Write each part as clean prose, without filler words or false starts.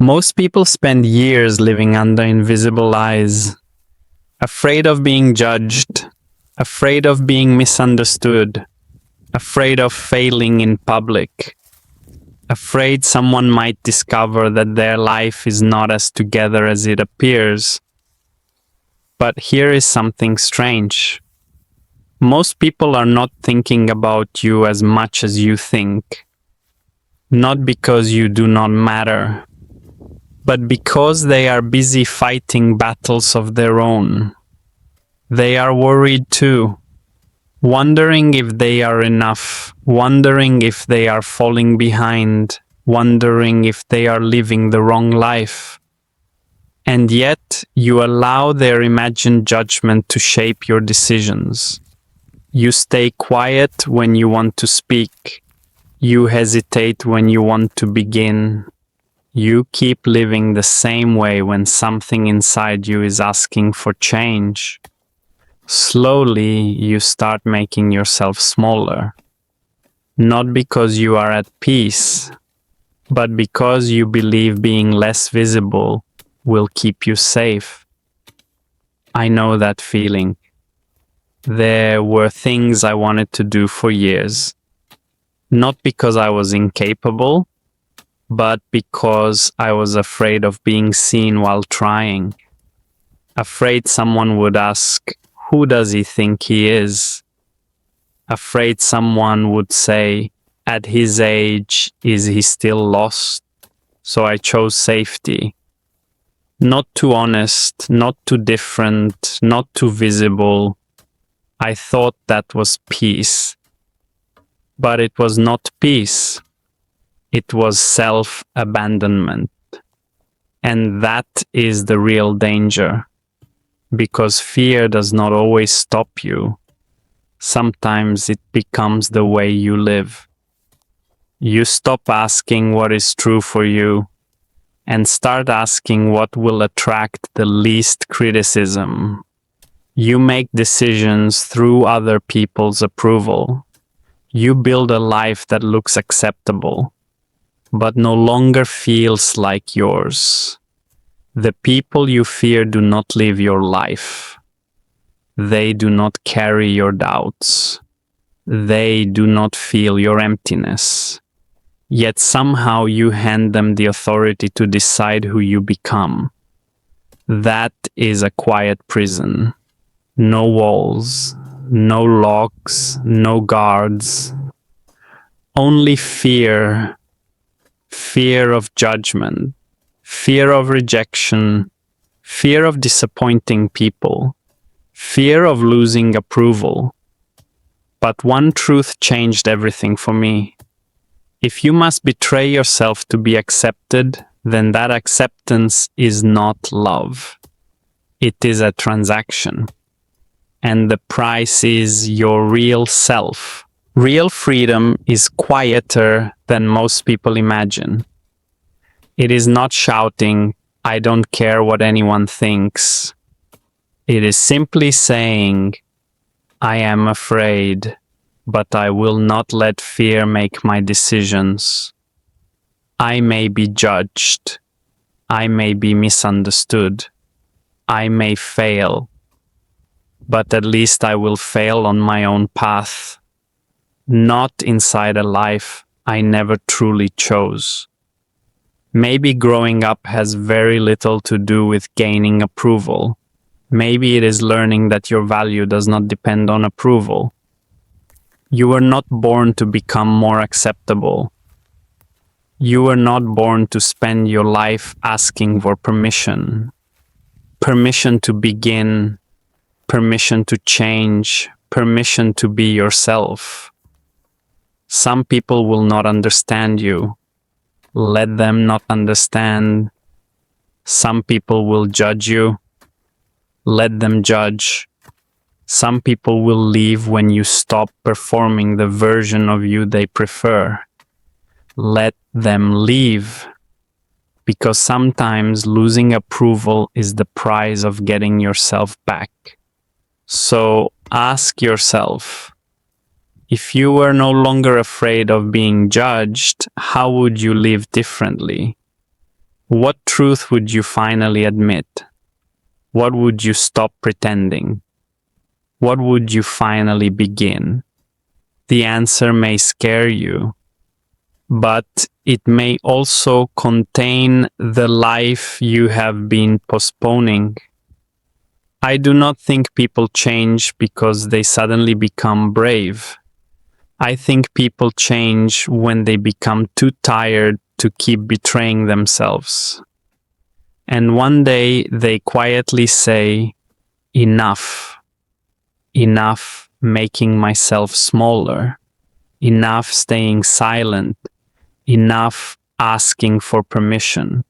Most people spend years living under invisible eyes, afraid of being judged, afraid of being misunderstood, afraid of failing in public, afraid someone might discover that their life is not as together as it appears. But here is something strange. Most people are not thinking about you as much as you think. Not because you do not matter, but because they are busy fighting battles of their own. They are worried too, wondering if they are enough, wondering if they are falling behind, wondering if they are living the wrong life. And yet, you allow their imagined judgment to shape your decisions. You stay quiet when you want to speak. You hesitate when you want to begin. You keep living the same way when something inside you is asking for change. Slowly, you start making yourself smaller. Not because you are at peace, but because you believe being less visible will keep you safe. I know that feeling. There were things I wanted to do for years. Not because I was incapable, but because I was afraid of being seen while trying. Afraid someone would ask, "Who does he think he is?" Afraid someone would say, "At his age, is he still lost?" So I chose safety. Not too honest, not too different, not too visible. I thought that was peace. But it was not peace. It was self-abandonment. And that is the real danger. Because fear does not always stop you. Sometimes it becomes the way you live. You stop asking what is true for you and start asking what will attract the least criticism. You make decisions through other people's approval. You build a life that looks acceptable, but no longer feels like yours. The people you fear do not live your life. They do not carry your doubts. They do not feel your emptiness. Yet somehow you hand them the authority to decide who you become. That is a quiet prison. No walls, no locks, no guards. Only fear. Fear of judgment. Fear of rejection. Fear of disappointing people. Fear of losing approval. But one truth changed everything for me. If you must betray yourself to be accepted, then that acceptance is not love. It is a transaction. And the price is your real self. Real freedom is quieter than most people imagine. It is not shouting, "I don't care what anyone thinks." It is simply saying, "I am afraid, but I will not let fear make my decisions. I may be judged. I may be misunderstood. I may fail. But at least I will fail on my own path, not inside a life I never truly chose." Maybe growing up has very little to do with gaining approval. Maybe it is learning that your value does not depend on approval. You were not born to become more acceptable. You were not born to spend your life asking for permission. Permission to begin, permission to change, permission to be yourself. Some people will not understand you. Let them not understand. Some people will judge you. Let them judge. Some people will leave when you stop performing the version of you they prefer. Let them leave. Because sometimes losing approval is the price of getting yourself back. So ask yourself, if you were no longer afraid of being judged, how would you live differently? What truth would you finally admit? What would you stop pretending? What would you finally begin? The answer may scare you, but it may also contain the life you have been postponing. I do not think people change because they suddenly become brave. I think people change when they become too tired to keep betraying themselves. And one day they quietly say, enough, enough making myself smaller, enough staying silent, enough asking for permission,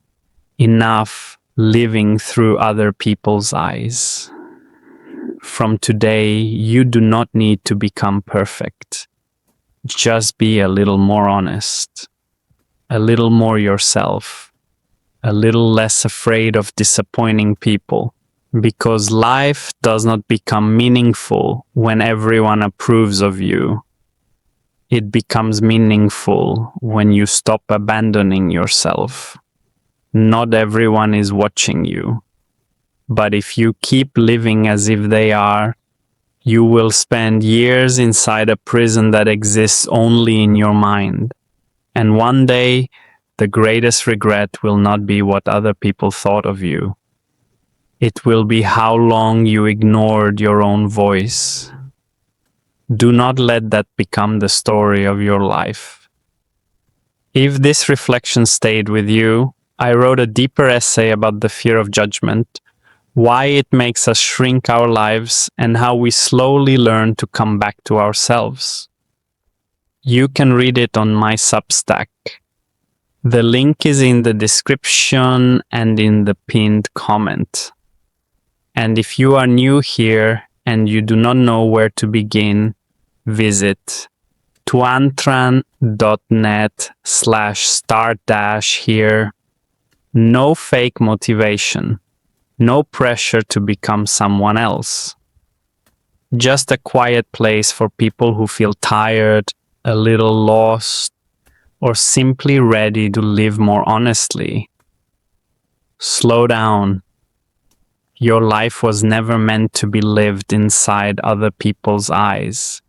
enough living through other people's eyes. From today, you do not need to become perfect. Just be a little more honest, a little more yourself, a little less afraid of disappointing people, because life does not become meaningful when everyone approves of you. It becomes meaningful when you stop abandoning yourself. Not everyone is watching you, but if you keep living as if they are, you will spend years inside a prison that exists only in your mind. And one day, the greatest regret will not be what other people thought of you. It will be how long you ignored your own voice. Do not let that become the story of your life. If this reflection stayed with you, I wrote a deeper essay about the fear of judgment, why it makes us shrink our lives, and how we slowly learn to come back to ourselves. You can read it on my Substack. The link is in the description and in the pinned comment. And if you are new here and you do not know where to begin, visit tuantran.net/start-here. No fake motivation. No pressure to become someone else. Just a quiet place for people who feel tired, a little lost, or simply ready to live more honestly. Slow down. Your life was never meant to be lived inside other people's eyes.